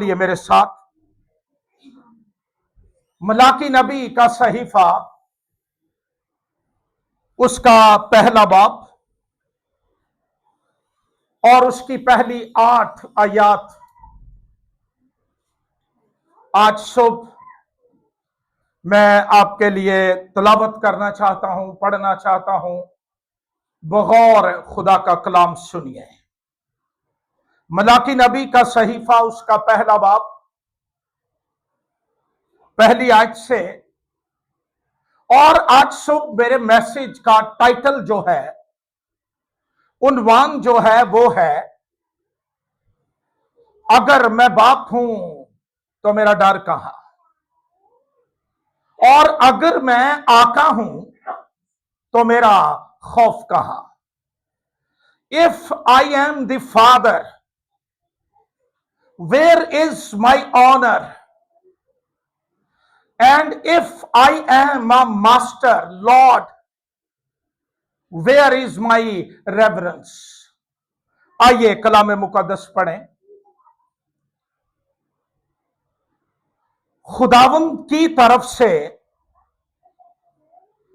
लिए मेरे साथ मलाकी नबी का सहीफा, उसका पहला बाब और उसकी पहली 8 आयात आज सुबह मैं आपके लिए तिलावत करना चाहता हूं, पढ़ना चाहता हूं। बगौर खुदा का कलाम सुनिए। मलाकी नबी का सहीफा, उसका पहला बाब, पहली आयत से। और आज सुबह मेरे मैसेज का टाइटल जो है, उन्वान जो है वो है, अगर मैं बाप हूं तो मेरा डर कहां, और अगर मैं आका हूं तो मेरा खौफ कहां। If I am the father, where is my honour, and if I am a master lord, where is my reverence. आइए कलाम मुकद्दस पढ़ें। खुदावंद की तरफ से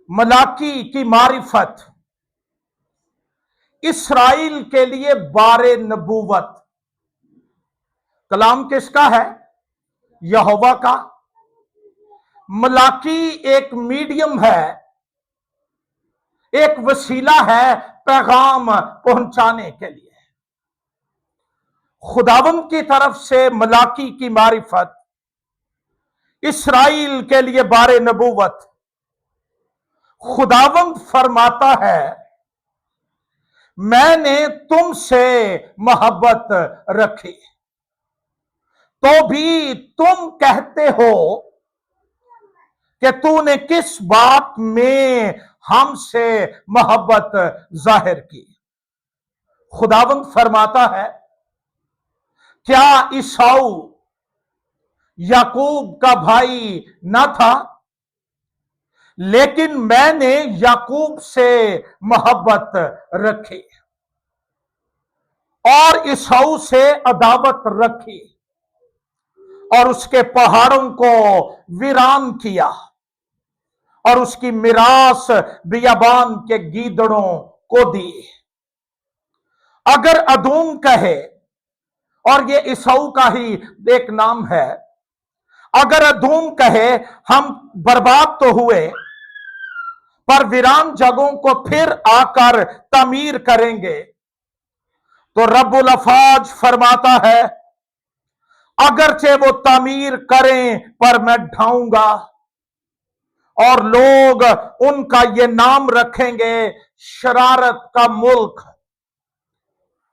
मलाकी की मारिफत, इस्राइल के लिए बारे नबूवत। कलाम किसका है? यहोवा का। मलाकी एक मीडियम है, एक वसीला है पैगाम पहुंचाने के लिए। खुदावंद की तरफ से मलाकी की मारिफत, इस्राइल के लिए बारे नबूवत। खुदावंद फरमाता है, मैंने तुमसे मोहब्बत रखी, तो भी तुम कहते हो कि तूने किस बात में हमसे मोहब्बत जाहिर की। खुदावंद फरमाता है, क्या ईसाऊ याकूब का भाई ना था? लेकिन मैंने याकूब से मोहब्बत रखी और ईसाऊ से अदावत रखी और उसके पहाड़ों को वीरान किया और उसकी मिरास बियाबान के गीदड़ों को दी। अगर अदूम कहे, और ये ईसाऊ का ही एक नाम है, अगर अदूम कहे हम बर्बाद तो हुए पर वीरान जगहों को फिर आकर तामीर करेंगे, तो रब्बुल अफाज फरमाता है, अगरचे वो तामीर करें पर मैं ढाऊंगा और लोग उनका ये नाम रखेंगे, शरारत का मुल्क।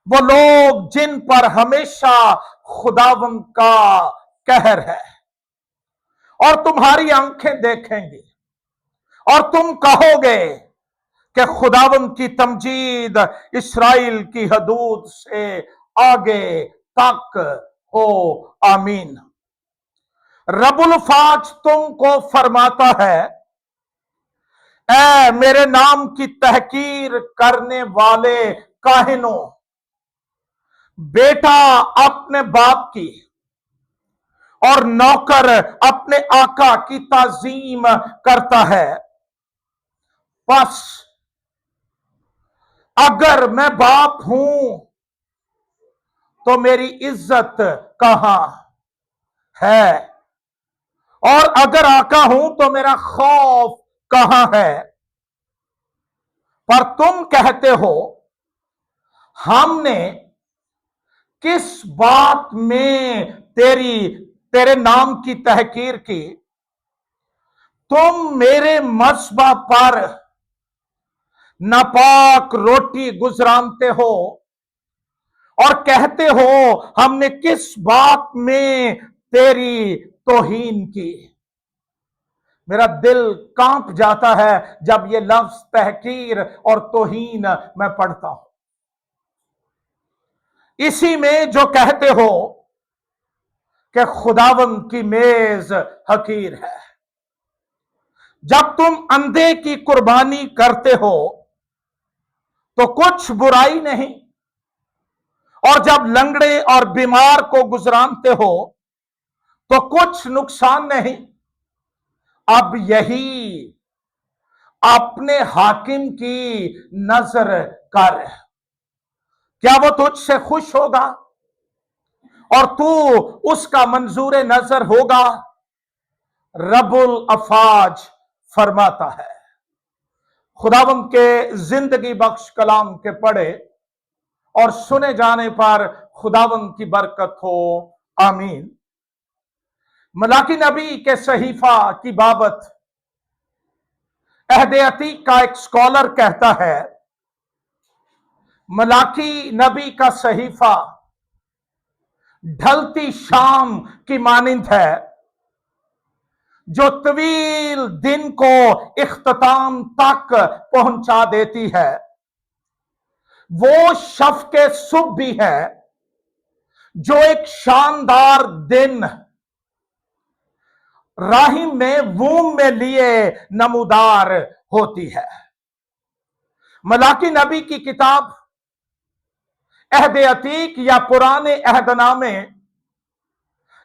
वो लोग जिन पर हमेशा खुदावंद का कहर है, और तुम्हारी आंखें देखेंगी और तुम कहोगे कि खुदावंद की तमजीद इस्राइल की हदूद से आगे तक हो। आमीन। रब्बुल फाज तुमको फरमाता है, ऐ मेरे नाम की तहकीर करने वाले काहिनों, बेटा अपने बाप की और नौकर अपने आका की ताजीम करता है। बस अगर मैं बाप हूं तो मेरी इज्जत कहां है, और अगर आका हूं तो मेरा खौफ कहां है। पर तुम कहते हो, हमने किस बात में तेरे नाम की तहकीर की? तुम मेरे मस्बा पर नापाक रोटी गुजरानते हो और कहते हो, हमने किस बात में तेरी तौहीन की। मेरा दिल कांप जाता है जब ये लफ्ज तहकीर और तौहीन मैं पढ़ता हूं। इसी में जो कहते हो कि खुदावंद की मेज हकीर है। जब तुम अंधे की कुर्बानी करते हो तो कुछ बुराई नहीं, और जब लंगड़े और बीमार को गुजरानते हो तो कुछ नुकसान नहीं। अब यही अपने हाकिम की नजर कर, क्या वो तुझसे खुश होगा और तू उसका मंजूर नजर होगा? रब्बुल अफाज फरमाता है। खुदावंद के जिंदगी बख्श कलाम के पढ़े और सुने जाने पर खुदावंद की बरकत हो, आमीन। मलाकी नबी के सहीफा की बाबत अहद अतीक का एक स्कॉलर कहता है, मलाकी नबी का सहीफा ढलती शाम की मानिंद है, जो तवील दिन को इख्तिताम तक पहुंचा देती है। वो शफ के सुबह भी है जो एक शानदार दिन राहिम में वूम में लिए नमूदार होती है। मलाकी नबी की किताब अहद अतीक या पुराने अहदनामे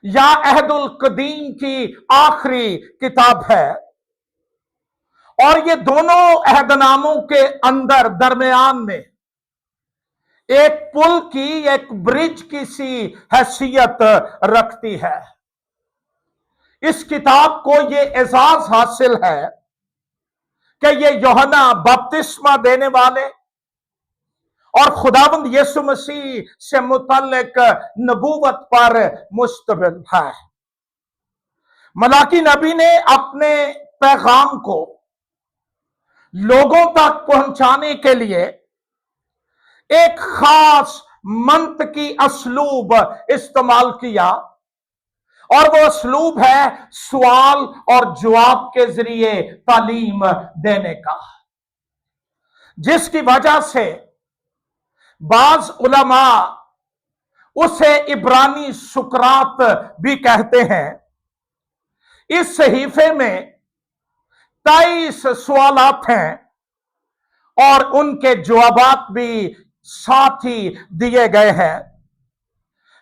या अहदुल कदीम की आखिरी किताब है, और ये दोनों अहदनामों के अंदर दरमियान में एक पुल की, एक ब्रिज की सी हैसियत रखती है। इस किताब को ये एजाज हासिल है कि ये यूहन्ना बपतिस्मा देने वाले और खुदावंद यीशु मसीह से मुतल्लिक नबूवत पर मुश्तमिल है। मलाकी नबी ने अपने पैगाम को लोगों तक पहुंचाने के लिए एक खास मंत की असलूब इस्तेमाल किया, और वो असलूब है सवाल और जवाब के जरिए तालीम देने का, जिसकी वजह से बाज उलमा उसे इब्रानी सुकरात भी कहते हैं। इस सहीफे में 23 सवालात हैं और उनके जवाबात भी साथ ही दिए गए हैं।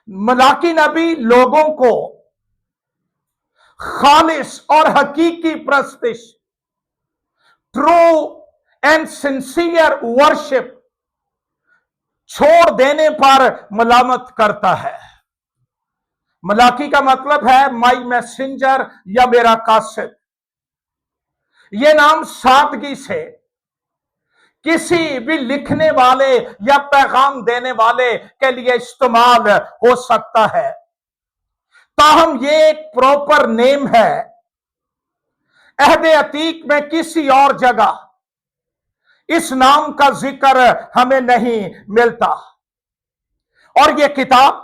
मलाकी नबी लोगों को खालिस और हकीकी प्रस्तिश, ट्रू एंड सिंसियर वर्शिप छोड़ देने पर मलामत करता है। मलाकी का मतलब है माई मैसेंजर या मेरा कासिद। यह नाम सादगी से किसी भी लिखने वाले या पैगाम देने वाले के लिए इस्तेमाल हो सकता है, ताहम यह एक प्रॉपर नेम है। अहद अतीक में किसी और जगह इस नाम का जिक्र हमें नहीं मिलता, और यह किताब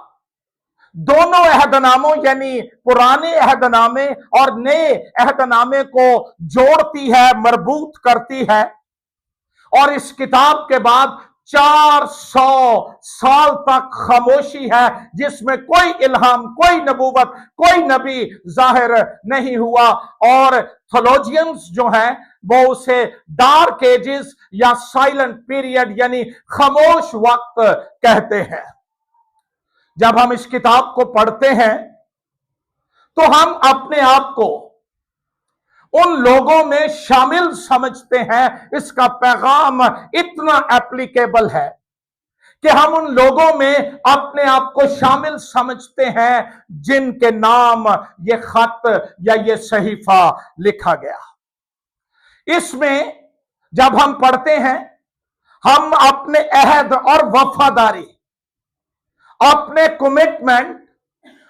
दोनों अहदनामों यानी पुराने अहदनामे और नए अहदनामे को जोड़ती है, मरबूत करती है। और इस किताब के बाद 400 साल तक खामोशी है, जिसमें कोई इल्हाम, कोई नबूवत, कोई नबी जाहिर नहीं हुआ। और थोलॉजियंस जो हैं वो उसे डार्क एजेस या साइलेंट पीरियड यानी खामोश वक्त कहते हैं। जब हम इस किताब को पढ़ते हैं तो हम अपने आप को उन लोगों में शामिल समझते हैं। इसका पैगाम इतना एप्लीकेबल है कि हम उन लोगों में अपने आप को शामिल समझते हैं जिनके नाम ये खत या ये सहीफा लिखा गया। इसमें जब हम पढ़ते हैं, हम अपने अहद और वफादारी, अपने कमिटमेंट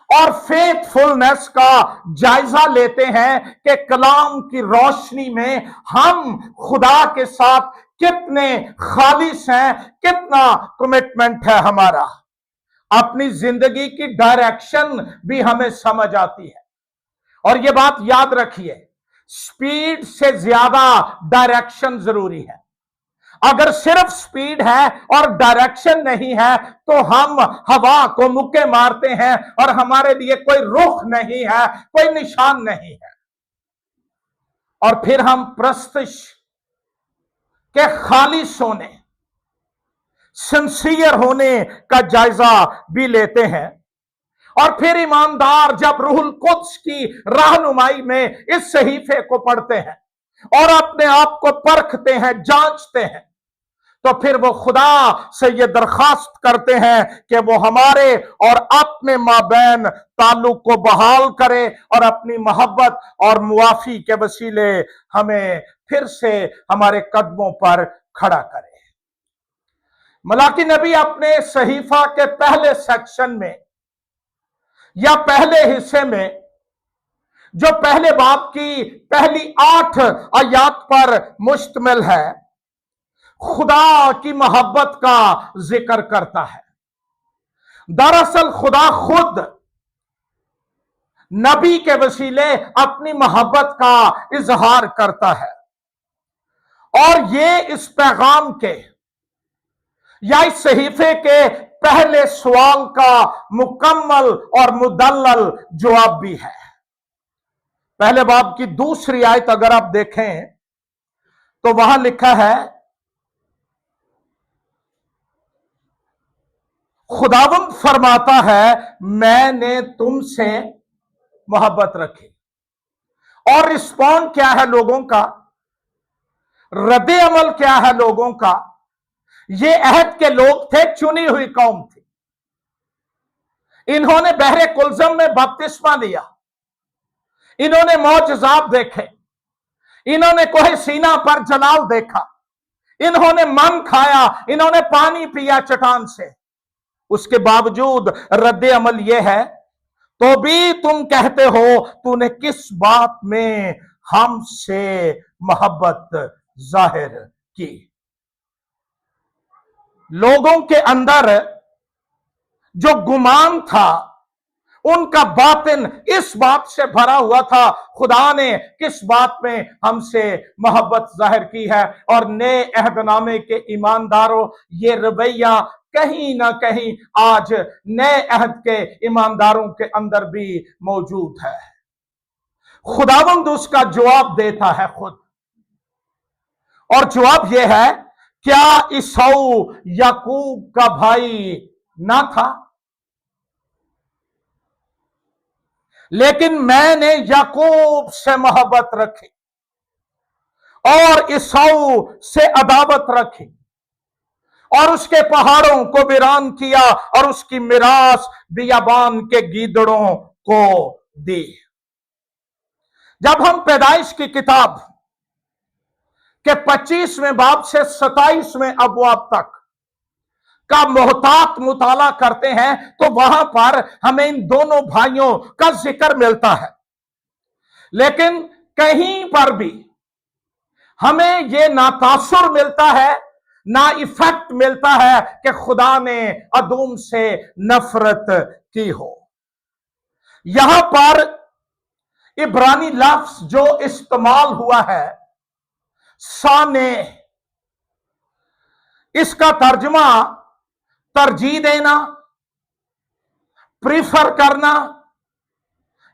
और फेथफुलनेस का जायजा लेते हैं कि कलाम की रोशनी में हम खुदा के साथ कितने खालिस हैं, कितना कमिटमेंट है हमारा। अपनी जिंदगी की डायरेक्शन भी हमें समझ आती है। और यह बात याद रखिए, स्पीड से ज्यादा डायरेक्शन जरूरी है। अगर सिर्फ स्पीड है और डायरेक्शन नहीं है तो हम हवा को मुक्के मारते हैं और हमारे लिए कोई रुख नहीं है, कोई निशान नहीं है। और फिर हम प्रस्तिश के खालिस होने, सिंसियर होने का जायजा भी लेते हैं। और फिर ईमानदार जब रूहुल कुद्स की रहनुमाई में इस सहीफे को पढ़ते हैं और अपने आप को परखते हैं, जांचते हैं, तो फिर वो खुदा से ये दरखास्त करते हैं कि वो हमारे और अपने माबैन ताल्लुक को बहाल करे और अपनी मोहब्बत और मुआफी के वसीले हमें फिर से हमारे कदमों पर खड़ा करे। मलाकी नबी अपने सहीफा के पहले सेक्शन में या पहले हिस्से में, जो पहले बाब की पहली 8 आयात पर मुश्तमिल है, खुदा की मोहब्बत का जिक्र करता है। दरअसल खुदा खुद नबी के वसीले अपनी मोहब्बत का इजहार करता है और ये इस पैगाम के या इस सहीफे के पहले सवाल का मुकम्मल और मुदल्लल जवाब भी है। पहले बाब की दूसरी आयत अगर आप देखें तो वहां लिखा है, खुदावंद फरमाता है मैंने तुमसे मोहब्बत रखी। और रिस्पॉन्ड क्या है लोगों का, रद्द अमल क्या है लोगों का? ये अहद के लोग थे, चुनी हुई कौम थी। इन्होंने बहरे कुलजम में बपतिस्मा लिया, इन्होंने मौजज़ात देखे, इन्होंने कोहे सीना पर जलाल देखा, इन्होंने मन खाया, इन्होंने पानी पिया चट्टान से। उसके बावजूद रद्द अमल यह है, तो भी तुम कहते हो तूने किस बात में हमसे मोहब्बत जाहिर की। लोगों के अंदर जो गुमान था, उनका बातिन इस बात से भरा हुआ था, खुदा ने किस बात में हमसे मोहब्बत जाहिर की है। और नए अहदनामे के ईमानदारों, ये रवैया कहीं ना कहीं आज नए अहद के ईमानदारों के अंदर भी मौजूद है। खुदावंद उसका जवाब देता है खुद, और जवाब यह है, क्या ईसाऊ याकूब का भाई ना था? लेकिन मैंने याकूब से मोहब्बत रखी और ईसाऊ से अदावत रखी और उसके पहाड़ों को वीरान किया और उसकी मिरास बियाबान के गीदड़ों को दी। जब हम पैदाइश की किताब के 25वें बाब से 27वें अबवाब तक का मोहतात मुताला करते हैं तो वहां पर हमें इन दोनों भाइयों का जिक्र मिलता है, लेकिन कहीं पर भी हमें यह ना तासुर मिलता है, ना इफेक्ट मिलता है कि खुदा ने अदूम से नफरत की हो। यहां पर इब्रानी लफ्ज जो इस्तेमाल हुआ है, साने, इसका तर्जुमा तरजीह देना, प्रीफर करना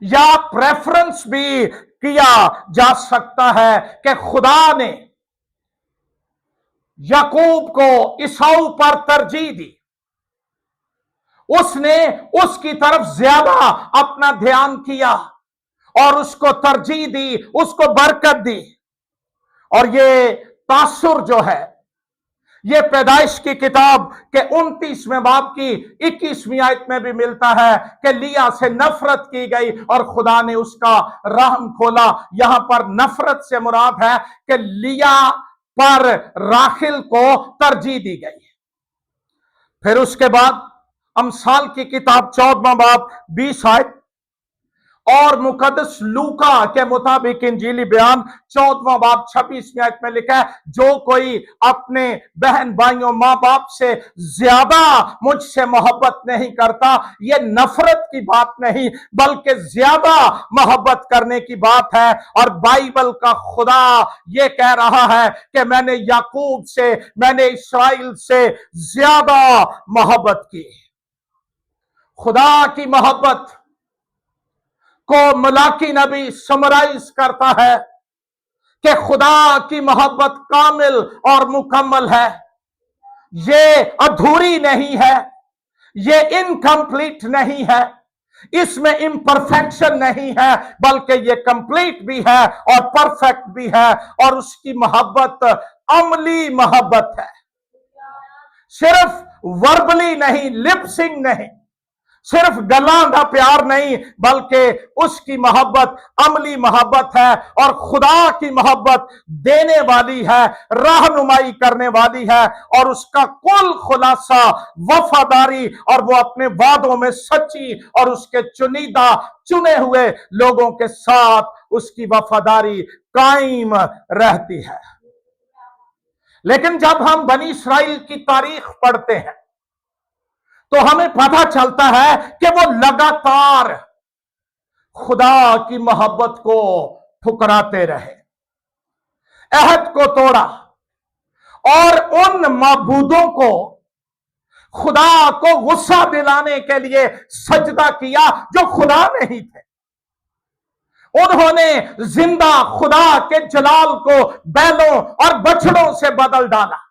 या प्रेफरेंस भी किया जा सकता है कि खुदा ने याकूब को ईसाऊ पर तरजीह दी, उसने उसकी तरफ ज्यादा अपना ध्यान किया और उसको तरजीह दी, उसको बरकत दी। और ये तासुर जो है, ये पैदाइश की किताब के 29वें बाब की 21वीं आयत में भी मिलता है कि लिया से नफरत की गई और खुदा ने उसका रहम खोला। यहां पर नफरत से मुराद है कि लिया पर राखिल को तरजीह दी गई। फिर उसके बाद अमसाल की किताब 14वां बाब 20 आयत और मुकद्दस लूका के मुताबिक इंजीली बयान 14वां बाब 26वीं आयत में लिखा है, जो कोई अपने बहन भाइयों मां बाप से ज्यादा मुझसे मोहब्बत नहीं करता, ये नफरत की बात नहीं बल्कि ज्यादा मोहब्बत करने की बात है। और बाइबल का खुदा ये कह रहा है कि मैंने याकूब से, मैंने इस्राइल से ज्यादा मोहब्बत की। खुदा की मोहब्बत को मलाकी नबी समराइज करता है कि खुदा की मोहब्बत कामिल और मुकम्मल है, ये अधूरी नहीं है, ये इनकम्प्लीट नहीं है, इसमें इम्परफेक्शन नहीं है, बल्कि ये कंप्लीट भी है और परफेक्ट भी है। और उसकी मोहब्बत अमली मोहब्बत है, सिर्फ वर्बली नहीं, लिपसिंग नहीं, सिर्फ गलांधा प्यार नहीं, बल्कि उसकी मोहब्बत अमली मोहब्बत है। और खुदा की मोहब्बत देने वाली है, रहनुमाई करने वाली है, और उसका कुल खुलासा वफादारी, और वो अपने वादों में सच्ची और उसके चुनिंदा चुने हुए लोगों के साथ उसकी वफादारी कायम रहती है। लेकिन जब हम बनी इस्राइल की तारीख पढ़ते हैं तो हमें पता चलता है कि वो लगातार खुदा की मोहब्बत को ठुकराते रहे, अहद को तोड़ा और उन माबूदों को, खुदा को गुस्सा दिलाने के लिए सजदा किया जो खुदा नहीं थे। उन्होंने जिंदा खुदा के जलाल को बैलों और बछड़ों से बदल डाला।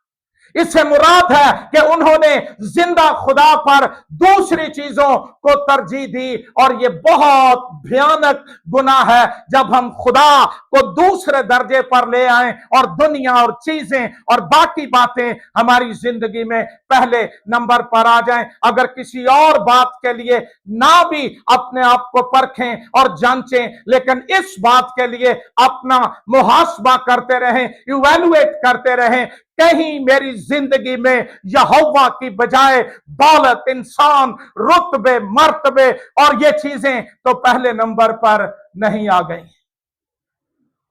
इससे मुराद है कि उन्होंने जिंदा खुदा पर दूसरी चीजों को तरजीह दी, और यह बहुत भयानक गुनाह है जब हम खुदा को दूसरे दर्जे पर ले आए और दुनिया और चीजें और बाकी बातें हमारी जिंदगी में पहले नंबर पर आ जाएं। अगर किसी और बात के लिए ना भी अपने आप को परखें और जांचें, लेकिन इस बात के लिए अपना मुहासबा करते रहें, इवैल्यूएट करते रहें, कहीं मेरी जिंदगी में यहोवा की बजाय दौलत, इंसान, रुतबे, मर्तबे और ये चीजें तो पहले नंबर पर नहीं आ गई,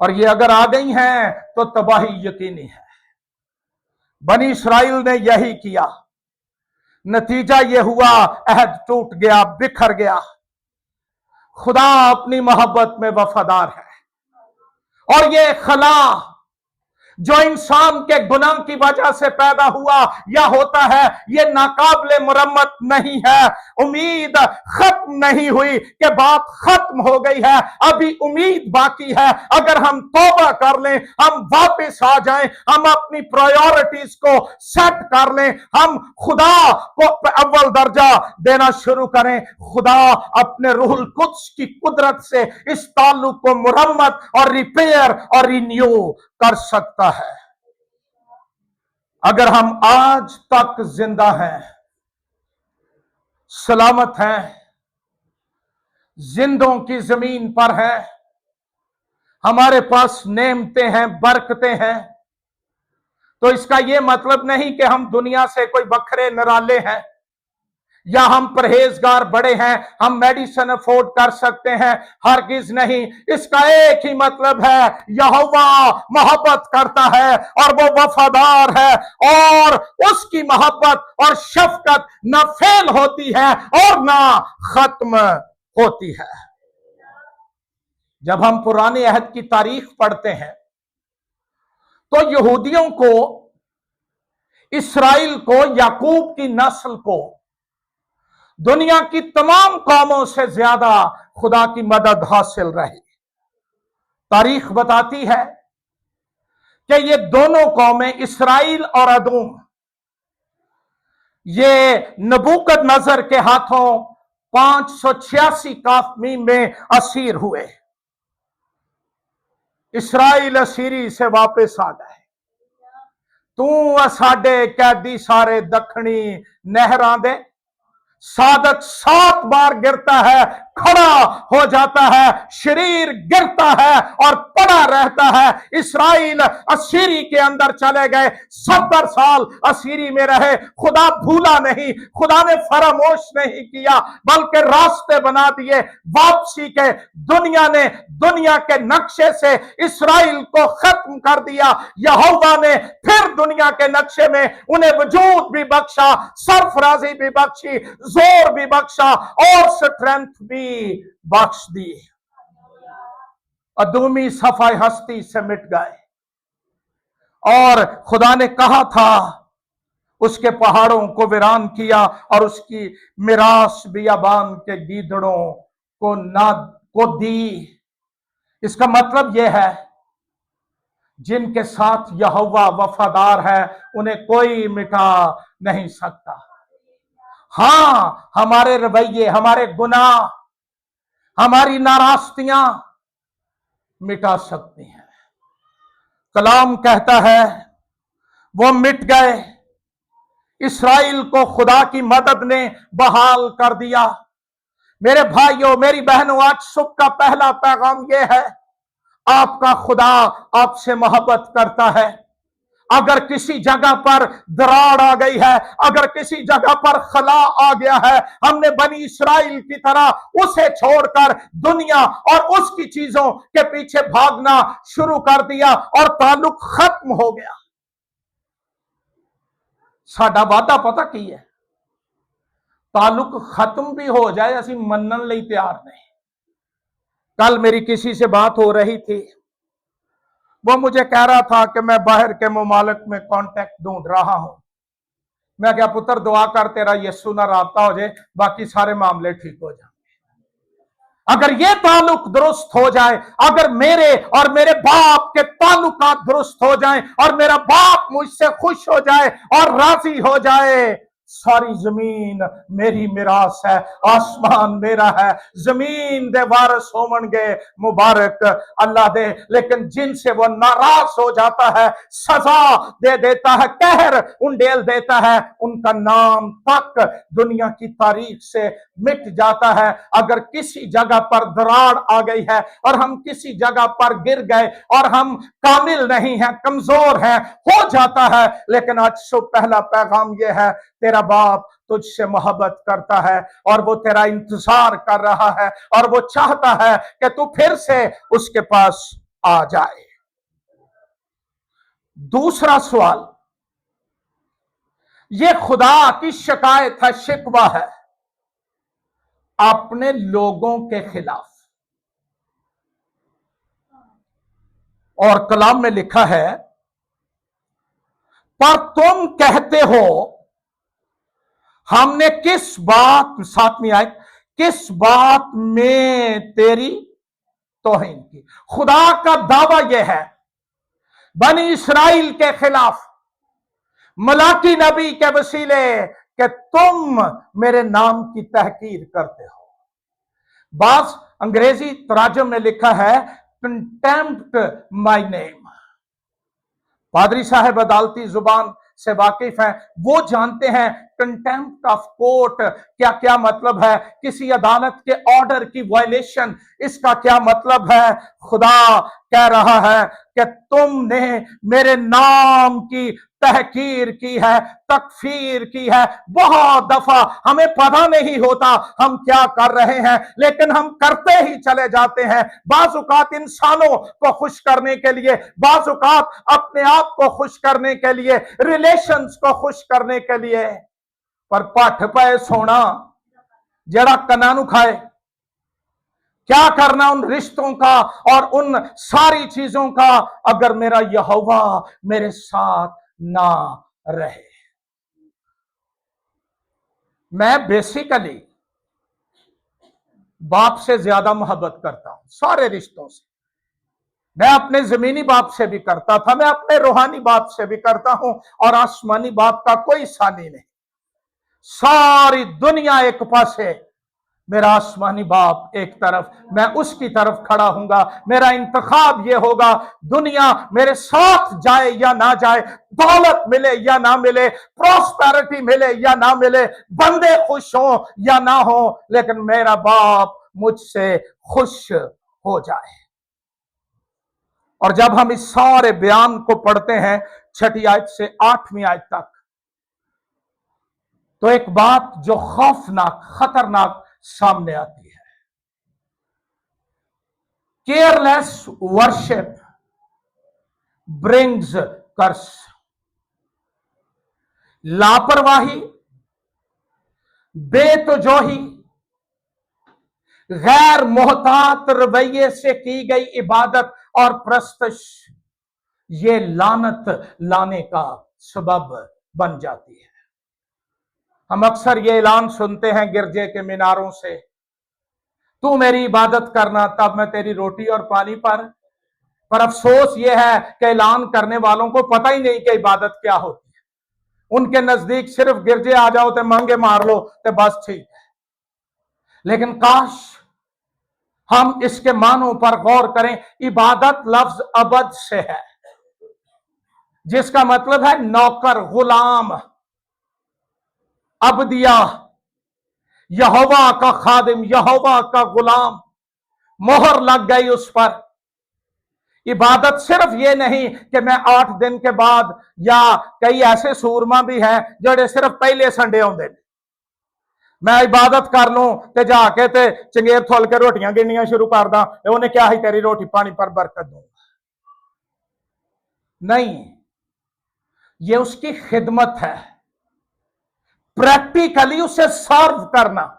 और ये अगर आ गई हैं तो तबाही यकीनी है। बनी इस्राइल ने यही किया, नतीजा यह हुआ, अहद टूट गया, बिखर गया। खुदा अपनी मोहब्बत में वफादार है, और ये खला जो इंसान के गुनाह की वजह से पैदा हुआ या होता है, ये नाकाबिले मुरम्मत नहीं है। उम्मीद खत्म नहीं हुई कि बात खत्म हो गई है, अभी उम्मीद बाकी है। अगर हम तौबा कर लें, हम वापस आ जाएं, हम अपनी प्रायोरिटीज को सेट कर लें, हम खुदा को अव्वल दर्जा देना शुरू करें, खुदा अपने रूहुल कुद्स की कुदरत से इस ताल्लुक को मुरम्मत और रिपेयर और रिन्यू कर सकता है। अगर हम आज तक जिंदा हैं, सलामत हैं, जिंदों की जमीन पर हैं, हमारे पास नेमतें हैं, बरकतें हैं, तो इसका यह मतलब नहीं कि हम दुनिया से कोई बखरे निराले हैं या हम परहेजगार बड़े हैं, हम मेडिसिन अफोर्ड कर सकते हैं। हरगिज नहीं। इसका एक ही मतलब है, यहोवा मोहब्बत करता है और वो वफादार है, और उसकी मोहब्बत और शफकत ना फेल होती है और ना खत्म होती है। जब हम पुराने अहद की तारीख पढ़ते हैं तो यहूदियों को, इसराइल को, याकूब की नस्ल को दुनिया की तमाम कौमों से ज्यादा खुदा की मदद हासिल रही। तारीख बताती है कि ये दोनों कौमें, इसराइल और अदूम, ये नबूकदनजर के हाथों 586 काफमी में असीर हुए। इसराइल असीरी से वापस आ गए। तू साडे कैदी सारे दखनी नहरां दे। साधक 7 बार गिरता है, खड़ा हो जाता है, शरीर गिरता है और पड़ा रहता है। इसराइल असीरी के अंदर चले गए, 70 साल असीरी में रहे। खुदा भूला नहीं, खुदा ने फरामोश नहीं किया, बल्कि रास्ते बना दिए वापसी के। दुनिया ने दुनिया के नक्शे से इसराइल को खत्म कर दिया। यहोवा ने फिर दुनिया के नक्शे में उन्हें वजूद भी बख्शा, सरफराजी भी बख्शी, जोर भी बख्शा और स्ट्रेंथ भी बख्श दी। अदूमी सफाई हस्ती से मिट गए, और खुदा ने कहा था उसके पहाड़ों को वीरान किया और उसकी मिरास बियाबान के गीदड़ों को दी। इसका मतलब यह है, जिनके साथ यहोवा वफादार है उन्हें कोई मिटा नहीं सकता। हां, हमारे रवैये, हमारे गुनाह, हमारी नाराजगियां मिटा सकती हैं। कलाम कहता है वो मिट गए, इस्राइल को खुदा की मदद ने बहाल कर दिया। मेरे भाइयों, मेरी बहनों, आज सुबह का पहला पैगाम यह है, आपका खुदा आपसे मोहब्बत करता है। अगर किसी जगह पर दरार आ गई है, अगर किसी जगह पर खला आ गया है, हमने बनी इस्राइल की तरह उसे छोड़कर दुनिया और उसकी चीजों के पीछे भागना शुरू कर दिया और ताल्लुक खत्म हो गया। साडा वादा पता की है, ताल्लुक खत्म भी हो जाए असी मनन लई तैयार नहीं। कल मेरी किसी से बात हो रही थी, वो मुझे कह रहा था कि मैं बाहर के ममालिक में कांटेक्ट ढूंढ रहा हूं। मैं क्या पुत्र दुआ कर तेरा यीशु ना राबता हो जाए, बाकी सारे मामले ठीक हो जाए। अगर ये ताल्लुक दुरुस्त हो जाए, अगर मेरे और मेरे बाप के ताल्लुकात दुरुस्त हो जाएं और मेरा बाप मुझसे खुश हो जाए और राजी हो जाए, सारी जमीन मेरी मिरास है, आसमान मेरा है, जमीन दे वारस होवणगे मुबारक अल्लाह दे। लेकिन जिनसे वो नाराज हो जाता है, सजा दे देता है, कहर उंडेल देता है, उनका नाम तक दुनिया की तारीख से मिट जाता है। अगर किसी जगह पर दरार आ गई है और हम किसी जगह पर गिर गए और हम कामिल नहीं हैं, कमजोर हैं, हो जाता है। लेकिन आज सुबह पहला पैगाम यह है, तेरा बाप तुझसे मोहब्बत करता है और वो तेरा इंतजार कर रहा है और वो चाहता है कि तू फिर से उसके पास आ जाए। दूसरा सवाल, ये खुदा की शिकायत है, शिकवा है अपने लोगों के खिलाफ। और कलाम में लिखा है, पर तुम कहते हो हमने किस बात, 7वीं आयत, किस बात में तेरी तौहीन की। खुदा का दावा यह है बनी इस्राइल के खिलाफ मलाकी नबी के वसीले कि तुम मेरे नाम की तहकीर करते हो। बास अंग्रेजी तराजम में लिखा है कंटेम्प्ट माय नेम। पादरी साहब अदालती जुबान से वाकिफ हैं, वो जानते हैं कंटेम्प्ट ऑफ कोर्ट क्या क्या मतलब है, किसी अदालत के ऑर्डर की वायलेशन, इसका क्या मतलब है। खुदा कह रहा है कि तुमने मेरे नाम की तहकीर की है, तकफीर की है। बहुत दफा हमें पता नहीं होता हम क्या कर रहे हैं, लेकिन हम करते ही चले जाते हैं। बाजुकात इंसानों को खुश करने के लिए, बाजुकात अपने आप को खुश करने के लिए, रिलेशंस को खुश करने के लिए। पर पठ पे सोना जड़ा कना नु खाए, क्या करना उन रिश्तों का और उन सारी चीजों का अगर मेरा यहोवा मेरे साथ ना रहे। मैं बेसिकली बाप से ज्यादा मोहब्बत करता हूं सारे रिश्तों से। मैं अपने जमीनी बाप से भी करता था, मैं अपने रूहानी बाप से भी करता हूं, और आसमानी बाप का कोई सानी नहीं। सारी दुनिया एक पास है, मेरा आसमानी बाप एक तरफ, मैं उसकी तरफ खड़ा हूंगा। मेरा इंतखाब ये होगा, दुनिया मेरे साथ जाए या ना जाए, दौलत मिले या ना मिले, प्रॉस्पेरिटी मिले या ना मिले, बंदे खुश हो या ना हो, लेकिन मेरा बाप मुझसे खुश हो जाए। और जब हम इस सारे बयान को पढ़ते हैं 6ठी आयत से 8वीं आयत तक, तो एक बात जो खौफनाक, खतरनाक सामने आती है। केयरलेस वर्शिप ब्रिंग्स कर्स। लापरवाही, बेतुजोही, गैर मोहतात रवैये से की गई इबादत और प्रस्तश, ये लानत लाने का सबब बन जाती है। हम अक्सर ये ऐलान सुनते हैं गिरजे के मीनारों से, तू मेरी इबादत करना तब मैं तेरी रोटी और पानी पर अफसोस यह है कि ऐलान करने वालों को पता ही नहीं कि इबादत क्या होती है। उनके नजदीक सिर्फ गिरजे आ जाओ तो मांगे मार लो तो बस ठीक है। लेकिन काश हम इसके मानों पर गौर करें। इबादत लफ्ज अबद से है, जिसका मतलब है नौकर, गुलाम, अबदिया, यहोवा का खादिम, यहोवा का गुलाम, मोहर लग गई उस पर। इबादत सिर्फ ये नहीं कि मैं 8 दिन के बाद, या कई ऐसे सूरमा भी हैं जोड़े सिर्फ पहले संडे आते, मैं इबादत कर लूं ते जाके ते चंगेर थोल के रोटियां गिननियां शुरू कर दा, उन्हें क्या ही तेरी रोटी पानी पर बरकत दूंगा। नहीं, ये उसकी खिदमत है, प्रैक्टिकली उसे सर्व करना।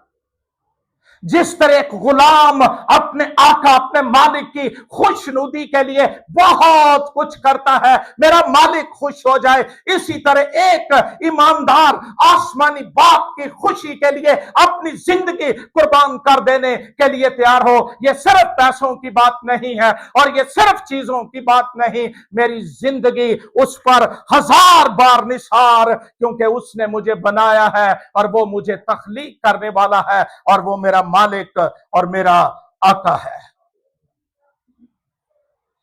जिस तरह एक गुलाम अपने आका, अपने मालिक की खुशनुदी के लिए बहुत कुछ करता है, मेरा मालिक खुश हो जाए, इसी तरह एक ईमानदार आसमानी बाप की खुशी के लिए अपनी जिंदगी कुर्बान कर देने के लिए तैयार हो। यह सिर्फ पैसों की बात नहीं है और यह सिर्फ चीजों की बात नहीं, मेरी जिंदगी उस पर 1000 बार निसार, क्योंकि उसने मुझे बनाया है और वो मुझे तख्लीक करने वाला है और वो मेरा मालिक और मेरा आका है।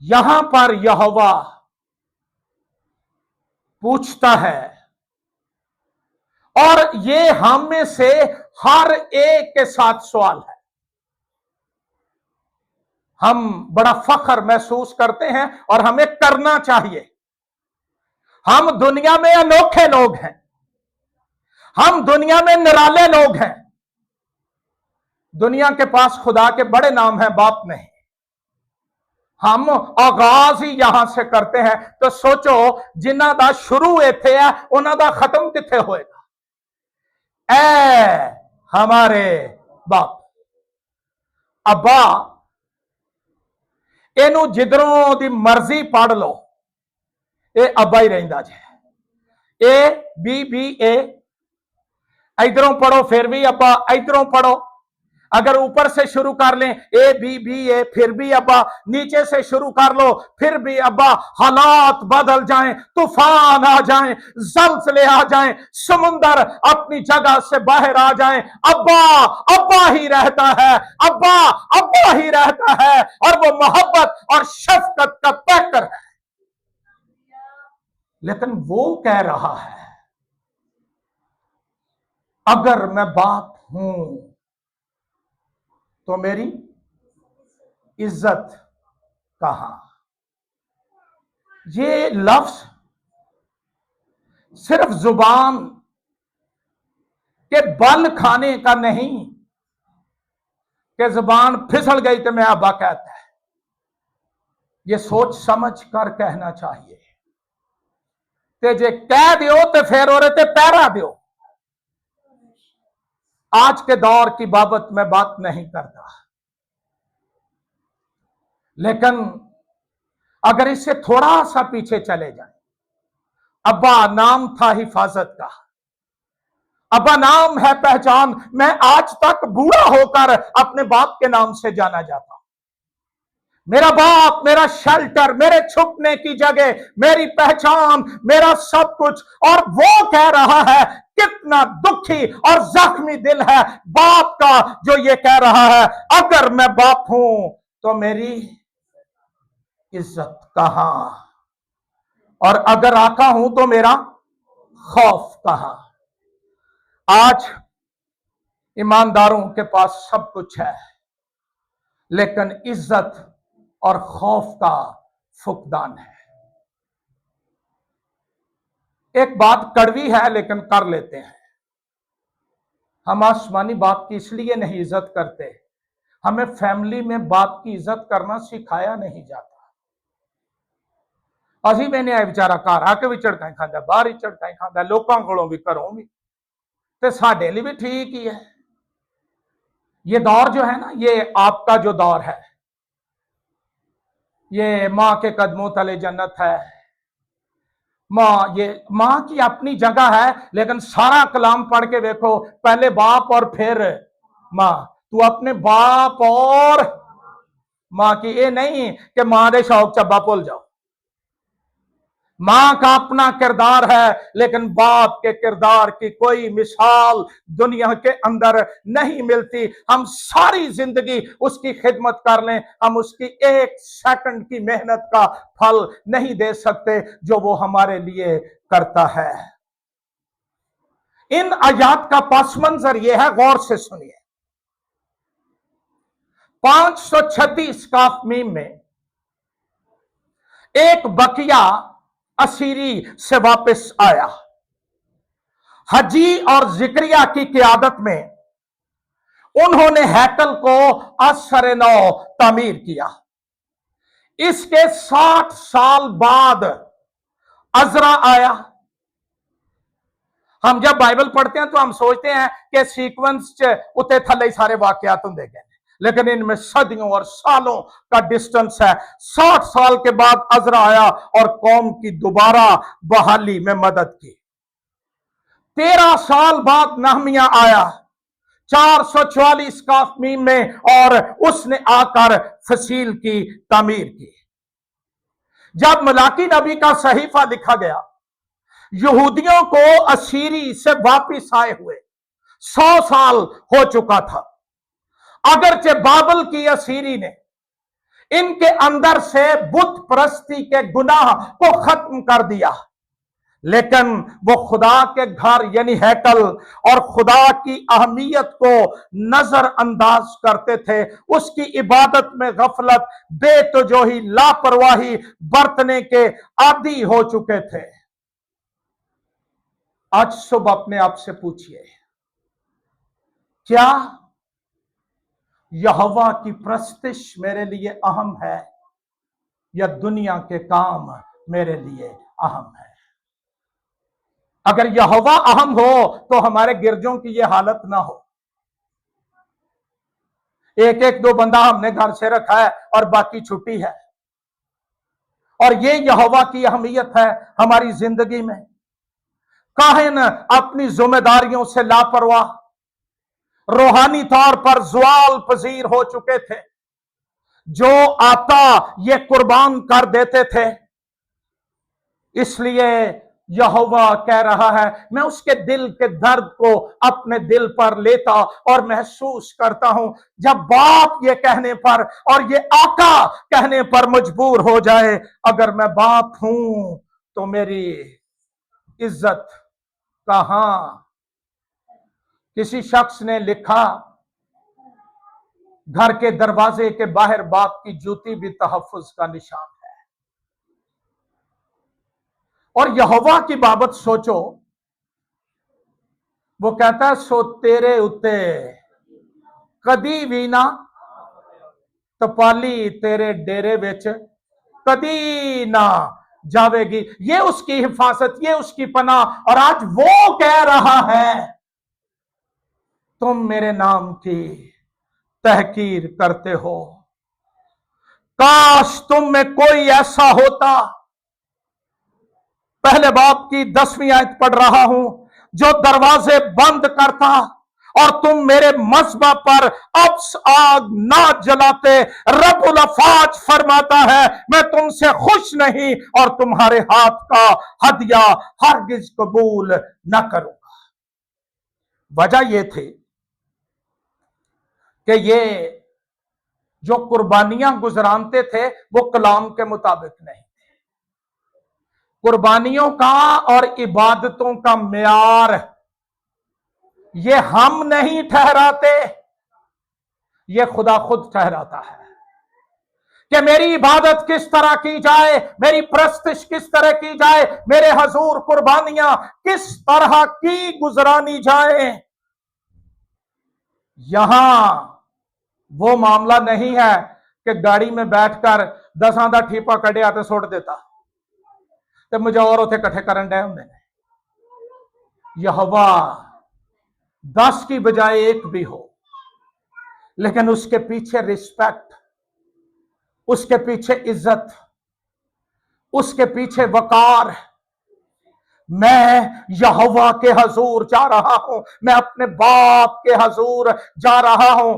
यहां पर यहोवा पूछता है, और ये हम में से हर एक के साथ सवाल है। हम बड़ा फख्र महसूस करते हैं और हमें करना चाहिए। हम दुनिया में अनोखे लोग हैं, हम दुनिया में निराले लोग हैं। दुनिया के पास खुदा के बड़े नाम हैं, बाप नहीं। हम आगाज ही यहां से करते हैं, तो सोचो जिन्हां दा शुरू इत्थे है उन्हां दा खत्म कित्थे होएगा। ऐ हमारे बाप, अब्बा, इनू जिधरों दी मर्जी पढ़ लो, ये अब्बा ही रहिंदा जे। ABBA, इधरों पढ़ो फिर भी अब्बा, इधरों पढ़ो, अगर ऊपर से शुरू कर लें ABBA फिर भी अब्बा, नीचे से शुरू कर लो फिर भी अब्बा। हालात बदल जाएं, तूफान आ जाएं, ज़ल्ज़ले आ जाएं, समुंदर अपनी जगह से बाहर आ जाएं, अब्बा अब्बा ही रहता है, अब्बा अब्बा ही रहता है, और वो मोहब्बत और शफकत का पैकर है। लेकिन वो कह रहा है, अगर मैं बाप हूं तो मेरी इज्जत कहां। ये लफ्ज सिर्फ जुबान के बल खाने का नहीं कि जुबान फिसल गई तो मैं अब्बा कहता है। ये सोच समझ कर कहना चाहिए। ते जे कह दियो तो फिर और ते पैरा दियो। आज के दौर की बाबत मैं बात नहीं करता, लेकिन अगर इससे थोड़ा सा पीछे चले जाए, अब्बा नाम था हिफाजत का, अब्बा नाम है पहचान। मैं आज तक बूढ़ा होकर अपने बाप के नाम से जाना जाता हूं। मेरा बाप मेरा शेल्टर, मेरे छुपने की जगह, मेरी पहचान, मेरा सब कुछ। और वो कह रहा है, कितना दुखी और जख्मी दिल है बाप का जो ये कह रहा है, अगर मैं बाप हूं तो मेरी इज्जत कहां, और अगर आका हूं तो मेरा खौफ कहां। आज ईमानदारों के पास सब कुछ है, लेकिन इज्जत और खौफ का फुकदान है। एक बात कड़वी है लेकिन कर लेते हैं। हम आसमानी बाप की इसलिए नहीं इज्जत करते, हमें फैमिली में बाप की इज्जत करना सिखाया नहीं जाता। असी मैंने बेचारा घर आके भी झड़का खांदा, बाहर ही झड़का खांदा, लोगों कोलों भी घरों भी, ते साडे लिए भी ठीक ही है। ये दौर जो है ना, ये आपका जो दौर है, ये मां के कदमों तले जन्नत है। ये मां की अपनी जगह है, लेकिन सारा कलाम पढ़ के देखो, पहले बाप और फिर मां। तू अपने बाप और मां की, ये नहीं कि मां दे शौक चब्बा भुल जाओ। मां का अपना किरदार है, लेकिन बाप के किरदार की कोई मिसाल दुनिया के अंदर नहीं मिलती। हम सारी जिंदगी उसकी खिदमत कर लें, हम उसकी एक सेकंड की मेहनत का फल नहीं दे सकते जो वो हमारे लिए करता है। इन आयात का पस मंजर यह है, गौर से सुनिए। 536 काफ मीम में एक बकिया असीरी से वापस आया। हजी और जिक्रिया की क़ियादत में उन्होंने हैकल को असर नौ तामीर किया। इसके 60 साल बाद अजरा आया। हम जब बाइबल पढ़ते हैं तो हम सोचते हैं कि सीक्वेंस च उते थले सारे वाकयात होंगे गए, लेकिन इनमें सदियों और सालों का डिस्टेंस है। 60 साल के बाद अजरा आया और कौम की दोबारा बहाली में मदद की। 13 साल बाद नहमिया आया 444 काफ मीम में, और उसने आकर फसील की तामीर की। जब मलाकी नबी का सहीफा लिखा गया, यहूदियों को असीरी से वापिस आए हुए 100 साल हो चुका था। अगरचे बाबल की असीरी ने इनके अंदर से बुत परस्ती के गुनाह को खत्म कर दिया, लेकिन वो खुदा के घर यानी हैकल और खुदा की अहमियत को नजरअंदाज करते थे। उसकी इबादत में गफलत, बेतुजोही, लापरवाही बरतने के आदी हो चुके थे। आज सुबह अपने आप से पूछिए, क्या यहोवा की प्रस्तिश मेरे लिए अहम है या दुनिया के काम मेरे लिए अहम है? अगर यहोवा अहम हो तो हमारे गिरजों की यह हालत ना हो। एक एक दो बंदा हमने घर से रखा है और बाकी छुट्टी है, और ये यहोवा की अहमियत है हमारी जिंदगी में। काहिन अपनी जिम्मेदारियों से लापरवाह, रूहानी तौर पर ज़वाल पजीर हो चुके थे। जो आता ये कुर्बान कर देते थे। इसलिए यहोवा कह रहा है, मैं उसके दिल के दर्द को अपने दिल पर लेता और महसूस करता हूं। जब बाप ये कहने पर और ये आका कहने पर मजबूर हो जाए, अगर मैं बाप हूं तो मेरी इज्जत कहां? किसी शख्स ने लिखा, घर के दरवाजे के बाहर बाप की जूती भी तहफ्फुज का निशान है। और यहोवा की बाबत सोचो, वो कहता है, सो तेरे उत्ते कदी भी ना तपाली तेरे डेरे विच कदी ना जावेगी। ये उसकी हिफाजत, ये उसकी पनाह। और आज वो कह रहा है, तुम मेरे नाम की तहकीर करते हो। काश तुम में कोई ऐसा होता। पहले बाप की 10वीं आयत पढ़ रहा हूं, जो दरवाजे बंद करता और तुम मेरे मस्बा पर अब्स आग ना जलाते। रब्बुल अफाज फरमाता है, मैं तुमसे खुश नहीं और तुम्हारे हाथ का हदिया हरगिज कबूल न करूंगा। वजह यह थी कि ये जो कुर्बानियां गुजरानते थे वो कलाम के मुताबिक नहीं थे। कुर्बानियों का और इबादतों का मेयार ये हम नहीं ठहराते, ये खुदा खुद ठहराता है कि मेरी इबादत किस तरह की जाए, मेरी प्रस्तिश किस तरह की जाए, मेरे हजूर कुर्बानियां किस तरह की गुजरानी जाए। यहां वो मामला नहीं है कि गाड़ी में बैठकर 10 दा ठीपा कढ़िया तो सुट देता तो मुझे और उथे इकट्ठे करन डे होंदे ने। यहोवा 10 की बजाय 1 भी हो, लेकिन उसके पीछे रिस्पेक्ट, उसके पीछे इज्जत, उसके पीछे वकार। मैं यहोवा के हजूर जा रहा हूं, मैं अपने बाप के हजूर जा रहा हूं,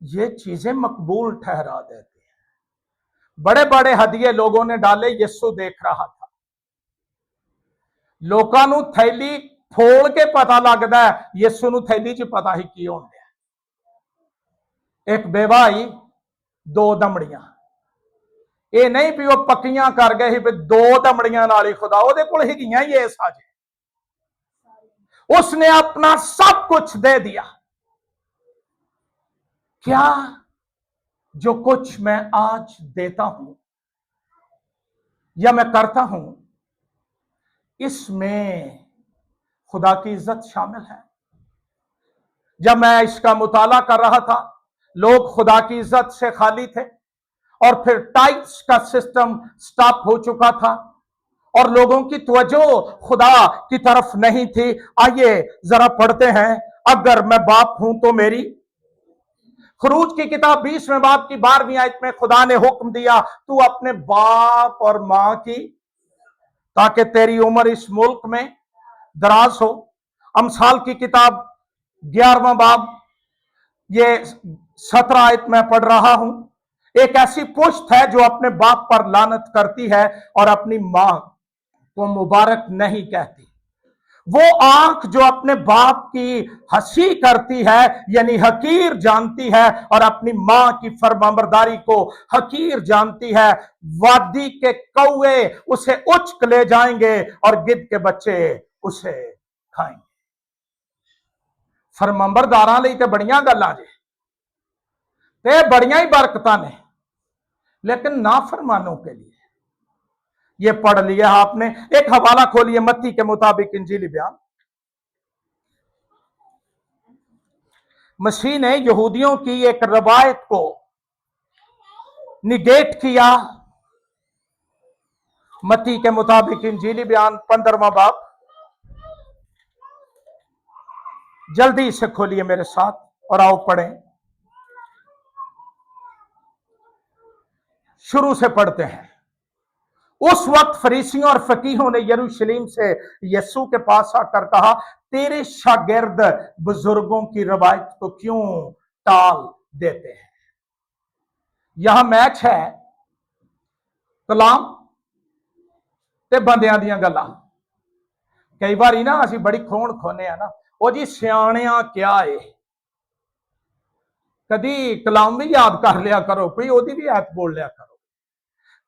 ये चीजें मकबूल ठहरा देती हैं। बड़े बड़े हदिये लोगों ने डाले, यीशु देख रहा था। लोकां नूं थैली फोड़ के पता लगता है, यीशु नूं थैली च पता ही की होंदा है। एक बेवाई दो दमड़ियां, ये नहीं भी वह पक्कियां कर गए भी दो दमड़ियां नाल ही खुदा ओदे कोल हिगियां ही इस अज, उसने अपना सब कुछ दे दिया। क्या जो कुछ मैं आज देता हूं या मैं करता हूं, इसमें खुदा की इज्जत शामिल है? जब मैं इसका मुताला कर रहा था, लोग खुदा की इज्जत से खाली थे और फिर टाइट्स का सिस्टम स्टॉप हो चुका था और लोगों की तवज्जो खुदा की तरफ नहीं थी। आइए जरा पढ़ते हैं, अगर मैं बाप हूं तो मेरी, खरूज की किताब 20वें बाब की 12वीं आयत में खुदा ने हुक्म दिया, तू अपने बाप और मां की, ताकि तेरी उम्र इस मुल्क में दराज हो। अमसाल की किताब 11वां बाब, ये 17 आयत में पढ़ रहा हूं, एक ऐसी पुश्त है जो अपने बाप पर लानत करती है और अपनी मां को मुबारक नहीं कहती। वो आंख जो अपने बाप की हंसी करती है, यानी हकीर जानती है, और अपनी मां की फरमाबरदारी को हकीर जानती है, वादी के कौवे उसे उचक ले जाएंगे और गिद्ध के बच्चे उसे खाएंगे। फरमाबरदारां लई ते बड़ियां गल्लां जे ते बड़ियां ही बरकतां ने, लेकिन नाफरमानों के लिए, ये पढ़ लिया आपने। एक हवाला खोलिए मत्ती के मुताबिक इंजीली बयान। मसीह ने यहूदियों की एक रवायत को निगेट किया। मत्ती के मुताबिक इंजीली बयान 15वां बाब, जल्दी से खोलिए मेरे साथ और आओ पढ़ें। शुरू से पढ़ते हैं। उस वक्त फरीसियों और फकीहों ने यरूशलेम से यीशु के पास आकर कहा, तेरे शागिर्द बुजुर्गों की रवायत को क्यों टाल देते हैं? यहां मैच है कलाम ते बंदियां दियां गल्लां। कई बार ना असीं बड़ी खोण खोने आ ना, ओ जी सियाणियां क्या है, कदी कलाम भी याद कर लिया करो, कोई ओदी भी आयत बोल लिया करो।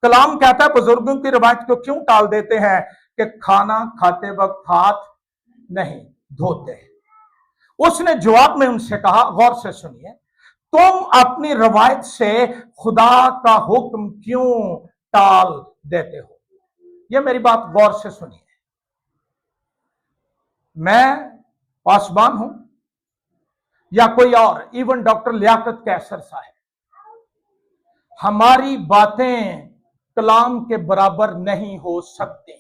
कलाम कहता है बुजुर्गों की रवायत को क्यों टाल देते हैं कि खाना खाते वक्त हाथ नहीं धोते। उसने जवाब में उनसे कहा, गौर से सुनिए, तुम अपनी रवायत से खुदा का हुक्म क्यों टाल देते हो? यह मेरी बात गौर से सुनिए। मैं पासबान हूं या कोई और, इवन डॉक्टर लियाकत कैसर साहब, हमारी बातें कलाम के बराबर नहीं हो सकती।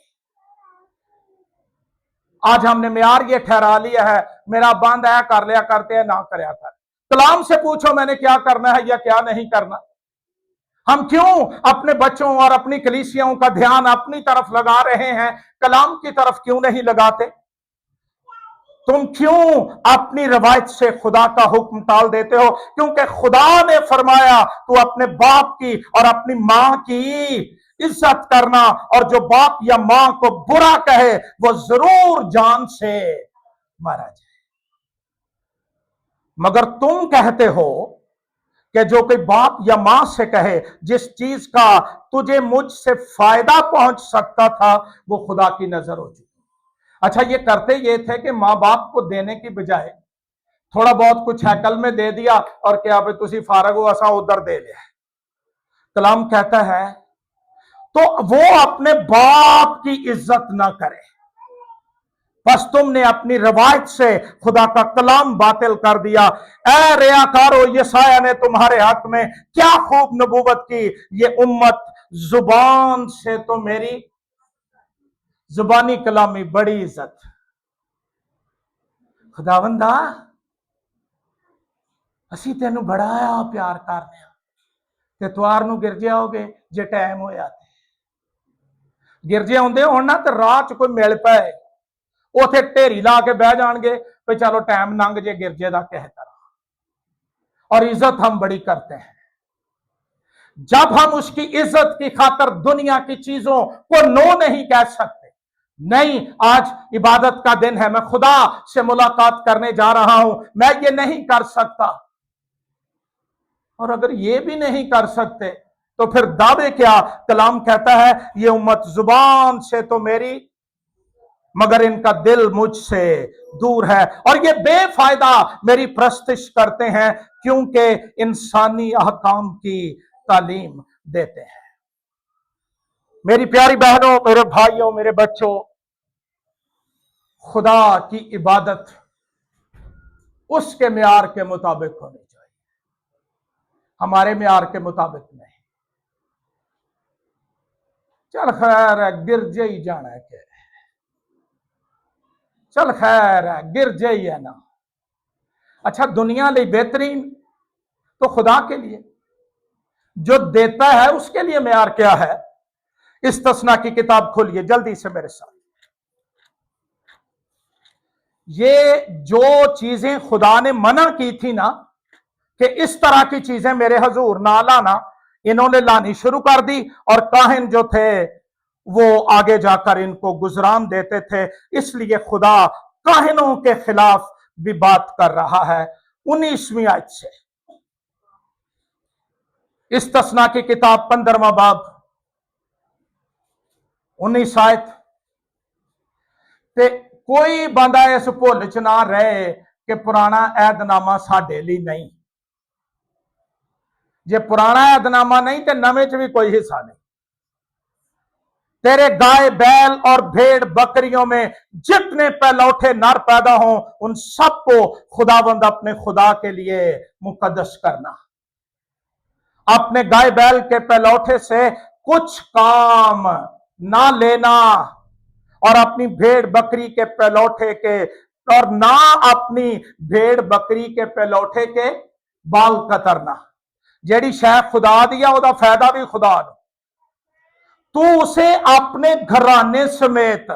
आज हमने मेयार ये ठहरा लिया है, मेरा बंद है, कर लिया करते हैं, ना करया कर। कलाम से पूछो मैंने क्या करना है या क्या नहीं करना। हम क्यों अपने बच्चों और अपनी कलीसियाओं का ध्यान अपनी तरफ लगा रहे हैं, कलाम की तरफ क्यों नहीं लगाते? तुम क्यों अपनी रवायत से खुदा का हुक्म टाल देते हो? क्योंकि खुदा ने फरमाया तू अपने बाप की और अपनी मां की इज्जत करना, और जो बाप या मां को बुरा कहे वो जरूर जान से मारा जाए। मगर तुम कहते हो कि जो कोई बाप या मां से कहे जिस चीज का तुझे मुझसे फायदा पहुंच सकता था, वो खुदा की नजर हो चुकी। अच्छा, ये करते ये थे कि मां बाप को देने की बजाय थोड़ा बहुत कुछ हैकल में दे दिया और क्या भाई तुसी फारग हो, असा उधर दे लिया। कलाम कहता है तो वो अपने बाप की इज्जत ना करे, बस तुमने अपनी रवायत से खुदा का कलाम बातिल कर दिया। ए रियाकारो, यसाया ने तुम्हारे हक में क्या खूब नबूवत की, ये उम्मत जुबान से तो मेरी जुबानी कलामी बड़ी इज्जत। खुदावंदा असी तेन बड़ा प्यार करने ते तवार नूं गिरजे आओगे जे टाइम होया ते गिरजे आउंदे होण ना ते राह च कोई मिल पाए, उथे ढेरी ला के बह जाएंगे भाई चलो टाइम लंघ जे गिरजे का कह तरह। और इज्जत हम बड़ी करते हैं। जब हम उसकी इज्जत की खातर दुनिया की चीजों को नो नहीं कह सकते, नहीं, आज इबादत का दिन है, मैं खुदा से मुलाकात करने जा रहा हूं, मैं ये नहीं कर सकता। और अगर ये भी नहीं कर सकते तो फिर दावे क्या? कलाम कहता है ये उम्मत जुबान से तो मेरी, मगर इनका दिल मुझसे दूर है, और ये बेफायदा मेरी प्रस्तिश करते हैं, क्योंकि इंसानी अहकाम की तालीम देते हैं। मेरी प्यारी बहनों, मेरे भाइयों, मेरे बच्चों, खुदा की इबादत उसके म्यार के मुताबिक होनी चाहिए, हमारे म्यार के मुताबिक नहीं। चल खैर है, गिरजे ही जाना है, कह रहे, चल खैर है, गिरजे ही है ना। अच्छा, दुनिया लिए बेहतरीन तो खुदा के लिए जो देता है उसके लिए म्यार क्या है? इस्तिस्ना की किताब खोलिए जल्दी से मेरे साथ। ये जो चीजें खुदा ने मना की थी ना कि इस तरह की चीजें मेरे हजूर ना लाना, इन्होंने लानी शुरू कर दी, और काहिन जो थे वो आगे जाकर इनको गुजरान देते थे। इसलिए खुदा काहिनों के खिलाफ भी बात कर रहा है 19वीं आयत से। इस्तिस्ना की किताब 15वां बाब 19 आयत। ते कोई बंदा इस भुल च ना रहे कि पुराना ऐदनामा साडे लिए नहीं। जे पुराना ऐदनामा नहीं तो नवे च भी कोई हिस्सा नहीं। तेरे गाय बैल और भेड़ बकरियों में जितने पहलौठे नर पैदा हों उन सबको खुदावंद अपने खुदा के लिए मुकद्दस करना। अपने गाय बैल के पहलौठे से कुछ काम ना लेना, और अपनी भेड़ बकरी के पहलौठे के, और ना अपनी भेड़ बकरी के पहलौठे के बाल कतरना। जेड़ी शै खुदा दिया ओदा फायदा भी खुदा ने, तू उसे अपने घराने समेत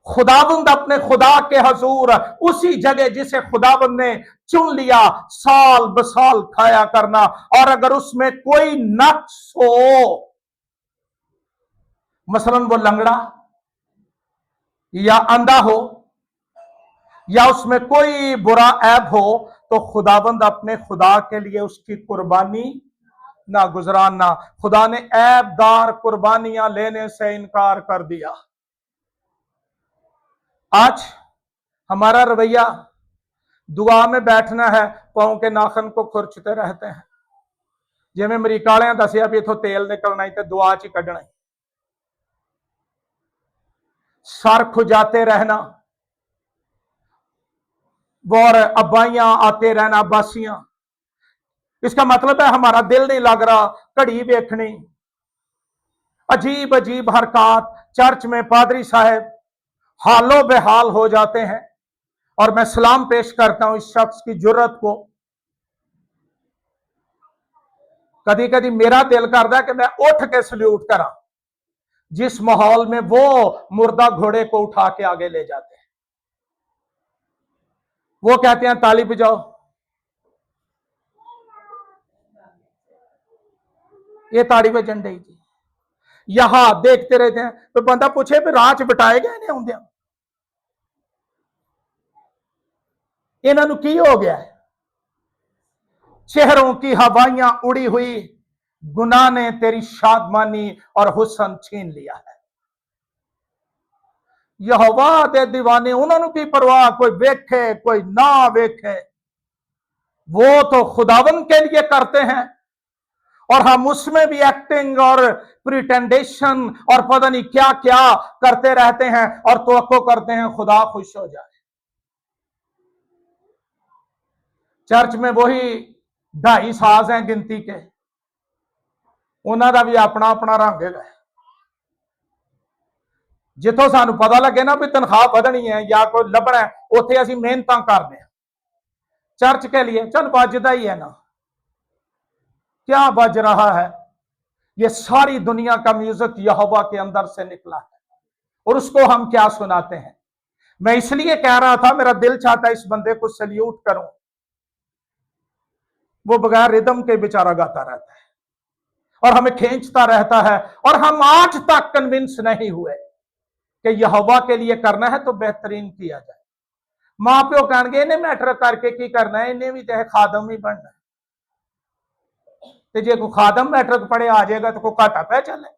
खुदावंद अपने खुदा के हजूर उसी जगह जिसे खुदावंद ने चुन लिया साल बसाल खाया करना। और अगर उसमें कोई नक्स हो, मसलन वो लंगड़ा या अंधा हो या उसमें कोई बुरा ऐब हो, तो खुदावंद अपने खुदा के लिए उसकी कुर्बानी ना गुजराना। खुदा ने ऐबदार कुर्बानियां लेने से इनकार कर दिया। आज हमारा रवैया दुआ में बैठना है, पांव के नाखन को खुरचते रहते हैं। जिवें अमरीका वाले दसिया भी इथों तेल निकलना ही तो दुआ च ही कढ़ना ही। सर खुजाते रहना, और अब्बाइयां आते रहना, अब्बासियां। इसका मतलब है हमारा दिल नहीं लग रहा, घड़ी देखनी, अजीब अजीब हरकत। चर्च में पादरी साहब हालो बेहाल हो जाते हैं, और मैं सलाम पेश करता हूं इस शख्स की जुर्रत को। कभी कभी मेरा दिल करता है कि मैं उठ के सल्यूट करा जिस माहौल में वो मुर्दा घोड़े को उठा के आगे ले जाते हैं। वो कहते हैं ताली बजाओ, ये ताड़ी बजन डई जी, यहां देखते रहते हैं। तो बंदा पूछे भी राह बिठाए गए ने आउंदे, इन्हों की हो गया है? चेहरों की हवाइयां उड़ी हुई, गुनाह ने तेरी शादमानी और हुस्न छीन लिया है। यहोवा दे दीवाने, उन्होंने की परवाह, कोई वेखे कोई ना वेखे, वो तो खुदावन के लिए करते हैं, और हम उसमें भी एक्टिंग और प्रिटेंडेशन और पता नहीं क्या क्या करते रहते हैं, और तवक्को करते हैं खुदा खुश हो जाए। चर्च में वही 2.5 साज हैं गिनती के, उन्हों का भी अपना अपना रंग है। जिथों सानू पता लगे ना भी तनख्वाह बदनी है या कोई लभना है, उत्थे असीं मेहनत करने चर्च के लिए। चल बजदा ही है ना, क्या बज रहा है? ये सारी दुनिया का म्यूजिक यहोवा के अंदर से निकला है, और उसको हम क्या सुनाते हैं। मैं इसलिए कह रहा था, मेरा दिल चाहता है इस बंदे को सल्यूट करूं। वो बगैर रिदम के बेचारा गाता रहता है और हमें खींचता रहता है, और हम आज तक कन्विंस नहीं हुए कि यहोवा के लिए करना है तो बेहतरीन किया जाए। मां प्यो कह इन्हें मैटर करके की करना है, इन्हें भी चाहे खादम ही बनना है। तो जे कोई खादम मैट्रिक पढ़े आ जाएगा तो कोई घाटा पै चले।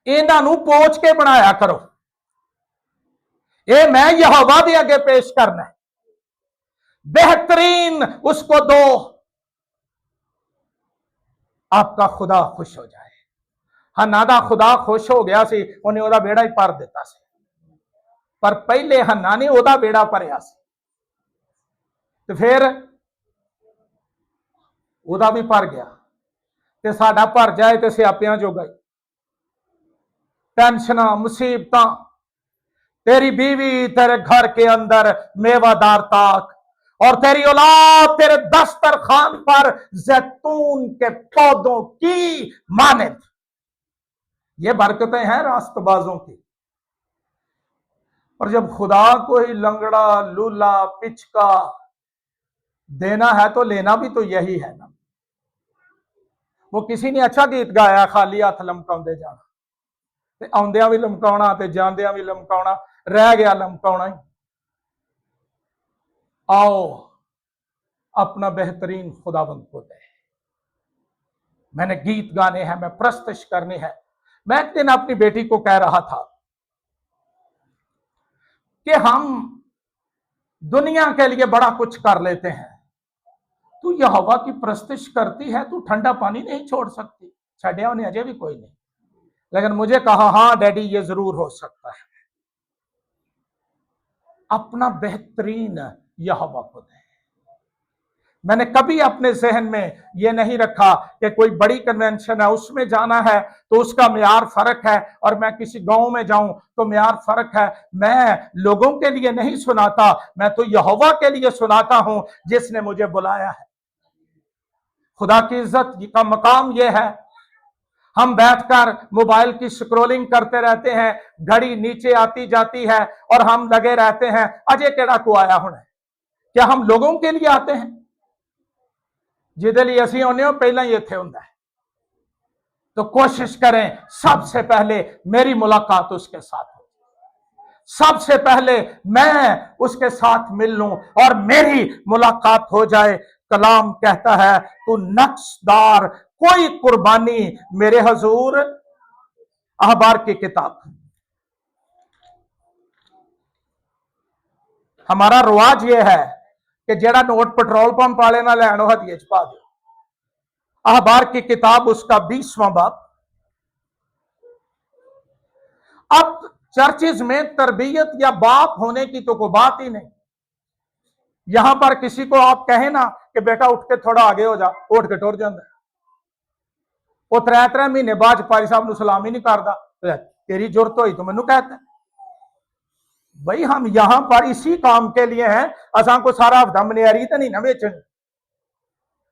इन्हों पोच के बनाया करो, ये मैं यहोवा दे अगे पेश करना है, बेहतरीन उसको दो, आपका खुदा खुश हो जाए। हन्ना दा खुदा खुश हो गया सी, उन्हें ओदा बेड़ा ही भर दिता सी, पर पहले हन्ना ने ओदा बेड़ा भरिया सी, तो फिर ओदा भी भर गया, ते साडा भर जाए तो सियापियां जोगा ही। टेंशन मुसीबत, तेरी बीवी तेरे घर के अंदर मेवादार ताक, और तेरी औलाद तेरे दस्तरखान पर जैतून के पौधों की मानद। ये बरकतें हैं रास्तबाजों की। और जब खुदा को ही लंगड़ा लूला पिचका देना है तो लेना भी तो यही है ना। वो किसी ने अच्छा गीत गाया, खाली हाथ लमकाउंदे जाना, ते आउंदियां भी लमकाउणा ते जांदियां भी लमकाउणा, रह गया लमकाउणा ही। आओ अपना बेहतरीन खुदावंद को दे। मैंने गीत गाने हैं, मैं प्रस्तश करनी है। मैं एक दिन अपनी बेटी को कह रहा था कि हम दुनिया के लिए बड़ा कुछ कर लेते हैं, तू यहोवा की प्रस्तश करती है, तू ठंडा पानी नहीं छोड़ सकती। छड़िया उन्हें अजय भी कोई नहीं, लेकिन मुझे कहा हाँ डैडी ये जरूर हो सकता है। अपना बेहतरीन यहोवा को दे। मैंने कभी अपने जहन में यह नहीं रखा कि कोई बड़ी कन्वेंशन है उसमें जाना है तो उसका म्यार फर्क है, और मैं किसी गांव में जाऊं तो म्यार फर्क है। मैं लोगों के लिए नहीं सुनाता, मैं तो यहोवा के लिए सुनाता हूं जिसने मुझे बुलाया है। खुदा की इज्जत का मकाम यह है, हम बैठकर मोबाइल की स्क्रोलिंग करते रहते हैं, घड़ी नीचे आती जाती है और हम लगे रहते हैं अजय केड़ा को आया होना। क्या हम लोगों के लिए आते हैं? जिदे लिए असी आने हो पहला ही इत्थे हुंदा है। तो कोशिश करें सबसे पहले मेरी मुलाकात उसके साथ हो, सबसे पहले मैं उसके साथ मिल लूं और मेरी मुलाकात हो जाए। कलाम कहता है तू नक्शदार कोई कुर्बानी मेरे हजूर। अहबार की किताब। हमारा रिवाज यह है कि जेड़ा नोट पेट्रोल पंप वाले ना लैनो हथिये च पा दो। अहबार की किताब उसका 20वां बाब। अब चर्चिज में तरबियत या बाप होने की तो कोई बात ही नहीं। यहां पर किसी को आप कहें ना कि बेटा उठ के थोड़ा आगे हो जा, उठ के टुर जाता है। वो 3 महीने बाद पारी साहब सलाम ही नहीं करता, तेरी जरूरत हुई तो मैनू कहता है। भाई हम यहां पर इसी काम के लिए हैं, असा को सारा हफ्ता मनियारी तो नहीं ना बेचनी।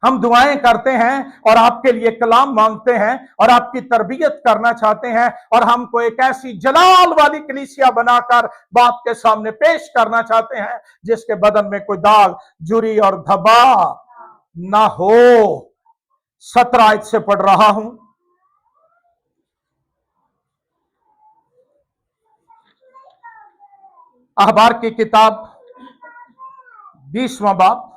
हम दुआएं करते हैं और आपके लिए कलाम मांगते हैं और आपकी तरबियत करना चाहते हैं, और हमको एक ऐसी जलाल वाली कलीसिया बनाकर बाप के सामने पेश करना चाहते हैं जिसके बदन में कोई दाग जुरी और धब्बा ना हो। 17 आयत से पढ़ रहा हूं। अखबार की किताब 20वां बाब।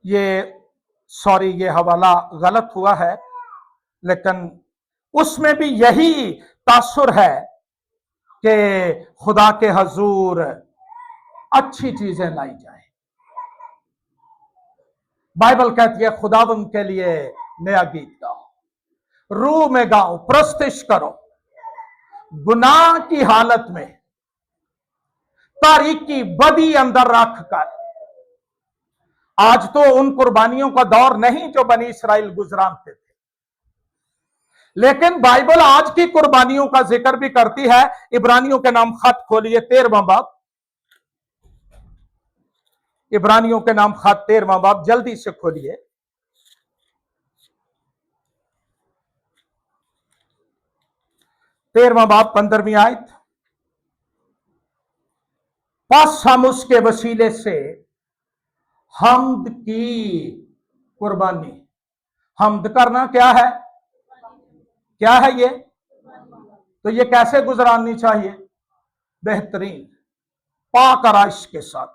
ये हवाला गलत हुआ है, लेकिन उसमें भी यही तासुर है कि खुदा के हजूर अच्छी चीजें लाई जाए। बाइबल कहती है खुदावंद के लिए नया गीत गाओ, रूह में गाओ, प्रस्तुत करो। गुनाह की हालत में तारीकी बदी अंदर रखकर, आज तो उन कुर्बानियों का दौर नहीं जो बनी इसराइल गुजराते थे, लेकिन बाइबल आज की कुर्बानियों का जिक्र भी करती है। इब्रानियों के नाम खत खोलिए 13वां बाब। इब्रानियों के नाम खत 13वां बाब, जल्दी से खोलिए। तेरहवां बाब 15वीं आयत। बस हम उसके वसीले से हम्द की कुर्बानी। हम्द करना क्या है? क्या है ये? तो ये कैसे गुजरानी चाहिए? बेहतरीन पाक आराइश के साथ।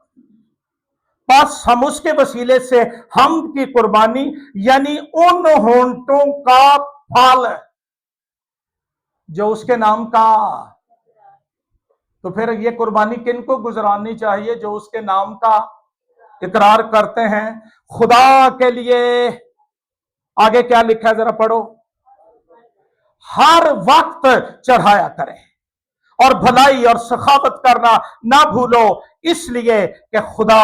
बस हम उसके वसीले से हम की कुर्बानी यानी उन होंठों का फल जो उसके नाम का। तो फिर ये कुर्बानी किनको गुजरानी चाहिए? जो उसके नाम का इकरार करते हैं खुदा के लिए। आगे क्या लिखा है जरा पढ़ो। हर वक्त चढ़ाया करें और भलाई और सखावत करना ना भूलो, इसलिए कि खुदा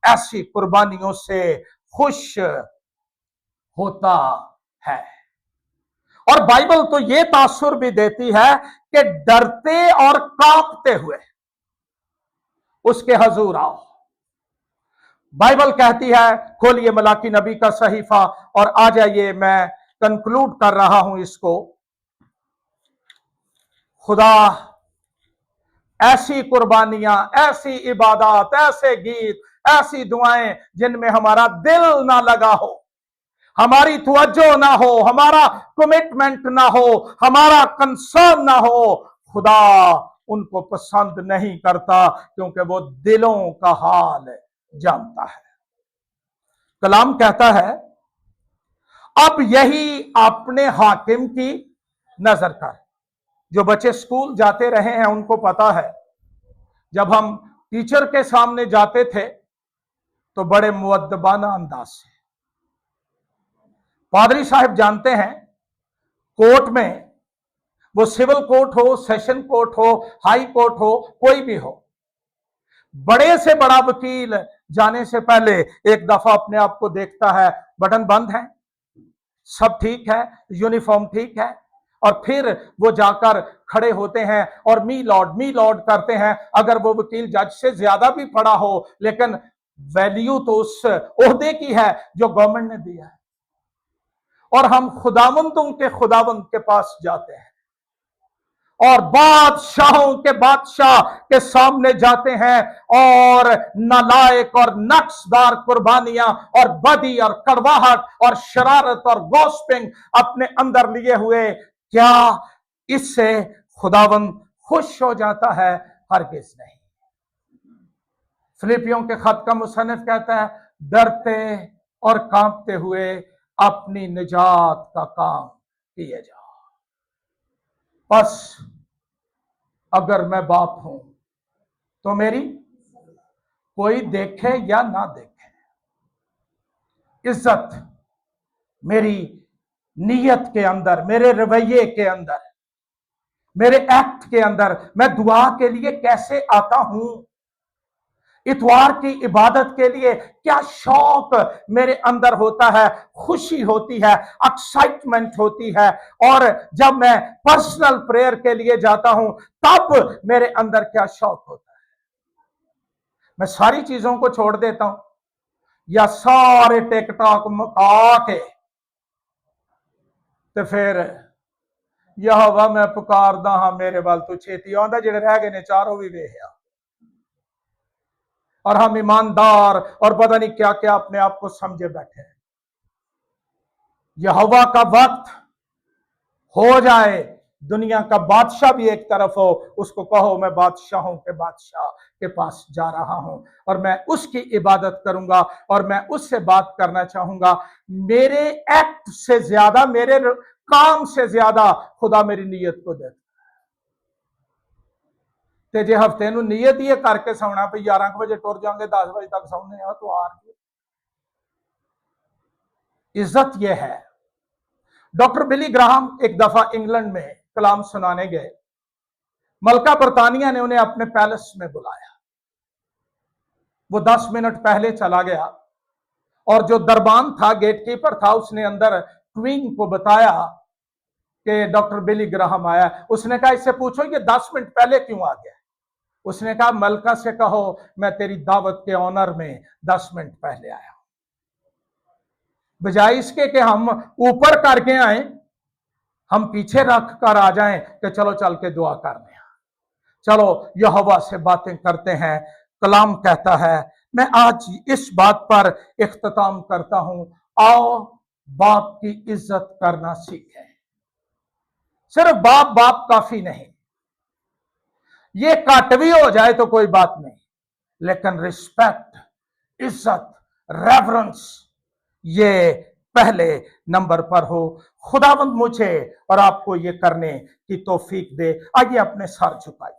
ऐसी कुर्बानियों से खुश होता है। और बाइबल तो यह तासुर भी देती है कि डरते और कांपते हुए उसके हजूर आओ। बाइबल कहती है, खोलिए मलाकी नबी का सहीफा और आ जाइए, मैं कंक्लूड कर रहा हूं इसको। खुदा ऐसी कुर्बानियां, ऐसी इबादत, ऐसे गीत, ऐसी दुआएं जिनमें हमारा दिल ना लगा हो, हमारी तवज्जो ना हो, हमारा कमिटमेंट ना हो, हमारा कंसर्न ना हो, खुदा उनको पसंद नहीं करता, क्योंकि वो दिलों का हाल जानता है। कलाम कहता है, अब यही अपने हाकिम की नजर कर। जो बच्चे स्कूल जाते रहे हैं उनको पता है, जब हम टीचर के सामने जाते थे तो बड़े मुअद्दबाना अंदाज से, पादरी साहब जानते हैं, कोर्ट में, वो सिविल कोर्ट हो, सेशन कोर्ट हो, हाई कोर्ट हो, कोई भी हो, बड़े से बड़ा वकील जाने से पहले एक दफा अपने आप को देखता है, बटन बंद है, सब ठीक है, यूनिफॉर्म ठीक है, और फिर वो जाकर खड़े होते हैं और मी लॉर्ड करते हैं। अगर वो वकील जज से ज्यादा भी पढ़ा हो, लेकिन वैल्यू तो उस ओहदे की है जो गवर्नमेंट ने दिया है। और हम खुदावंदों के खुदावंद के पास जाते हैं और बादशाहों के बादशाह के सामने जाते हैं और नालायक और नक्शदार कुर्बानियां और बदी और कड़वाहट और शरारत और गॉसिपिंग अपने अंदर लिए हुए, क्या इससे खुदावंद खुश हो जाता है? हरगिज नहीं। फिलिपियों के खत का मुसन्निफ कहता है, डरते और कांपते हुए अपनी निजात का काम किए जाओ। बस अगर मैं बाप हूं तो मेरी कोई देखे या ना देखे, इज्जत मेरी नीयत के अंदर, मेरे रवैये के अंदर, मेरे एक्ट के अंदर, मैं दुआ के लिए कैसे आता हूं, इतवार की इबादत के लिए क्या शौक मेरे अंदर होता है, खुशी होती है, एक्साइटमेंट होती है। और जब मैं पर्सनल प्रेयर के लिए जाता हूं तब मेरे अंदर क्या शौक होता है। मैं सारी चीजों को छोड़ देता हूं या सारे टिकटॉक मुका के तो फिर यहोवा मैं पुकारदा हां, मेरे वाल तू छेती आंदा, जेड़े रह गए ने चारों भी वेख्या। और हम ईमानदार और पता नहीं क्या क्या अपने आप को समझे बैठे हैं। यहोवा का वक्त हो जाए, दुनिया का बादशाह भी एक तरफ हो, उसको कहो मैं बादशाहों के बादशाह के पास जा रहा हूं और मैं उसकी इबादत करूंगा और मैं उससे बात करना चाहूंगा। मेरे एक्ट से ज्यादा, मेरे काम से ज्यादा खुदा मेरी नीयत को देखता। ते जे हफ्ते नूं नीयत ही करके सौना भी 11 बजे टुर जाएंगे, 10 बजे तक सौने आ, तो हार गए। इज्जत यह है। डॉक्टर बिली ग्राहम एक दफा इंग्लैंड में कलाम सुनाने गए। मलका बरतानिया ने उन्हें अपने पैलेस में बुलाया। वो 10 मिनट पहले चला गया और जो दरबान था, गेटकीपर था, उसने अंदर क्वीन को बताया कि डॉक्टर बिली ग्राहम आया। उसने कहा इससे पूछो ये 10 मिनट पहले क्यों आ गया। उसने कहा मलका से कहो मैं तेरी दावत के ऑनर में 10 मिनट पहले आया। बजाय इसके कि हम ऊपर करके आए, हम पीछे रख कर आ जाएं कि चलो चल के दुआ करने, चलो यहोवा से बातें करते हैं। कलाम कहता है, मैं आज इस बात पर इख्तिताम करता हूं, आओ बाप की इज्जत करना सीखें। सिर्फ बाप बाप काफी नहीं, ये कट भी हो जाए तो कोई बात नहीं, लेकिन रिस्पेक्ट, इज्जत, रेवरेंस ये पहले नंबर पर हो। खुदावंद मुझे और आपको ये करने की तौफीक दे। आइए अपने सर झुकाइए।